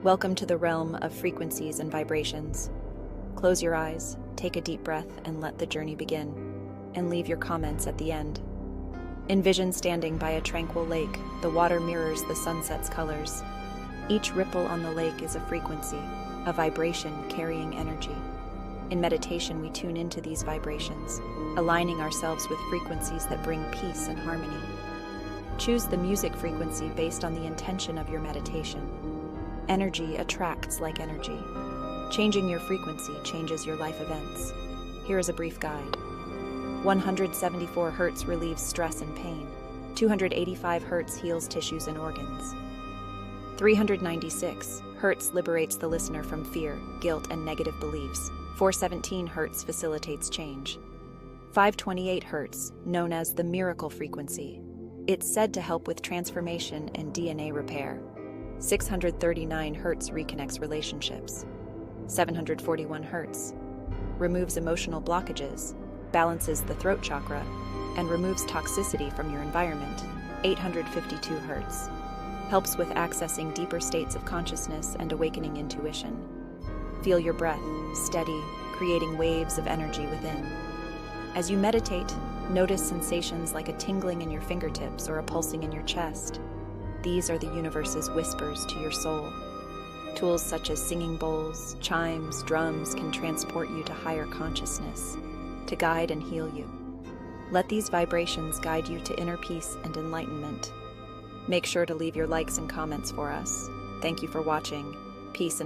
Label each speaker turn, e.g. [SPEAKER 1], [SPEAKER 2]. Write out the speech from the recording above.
[SPEAKER 1] Welcome to the realm of frequencies and vibrations. Close your eyes, take a deep breath, and let the journey begin. And leave your comments at the end. Envision standing by a tranquil lake. The water mirrors the sunset's colors. Each ripple on the lake is a frequency, a vibration carrying energy. In meditation, we tune into these vibrations, aligning ourselves with frequencies that bring peace and harmony. Choose the music frequency based on the intention of your meditation. Energy attracts like energy. Changing your frequency changes your life events. Here is a brief guide. 174 Hz relieves stress and pain. 285 Hz heals tissues and organs. 396 Hz liberates the listener from fear, guilt, and negative beliefs. 417 Hz facilitates change. 528 Hz, known as the miracle frequency. It's said to help with transformation and DNA repair. 639 Hz reconnects relationships. 741 Hz removes emotional blockages, balances the throat chakra, and removes toxicity from your environment. 852 Hz helps with accessing deeper states of consciousness and awakening intuition. Feel your breath, steady, creating waves of energy within. As you meditate, notice sensations like a tingling in your fingertips or a pulsing in your chest. These are the universe's whispers to your soul. Tools such as singing bowls, chimes, drums can transport you to higher consciousness, to guide and heal you. Let these vibrations guide you to inner peace and enlightenment. Make sure to leave your likes and comments for us. Thank you for watching. Peace and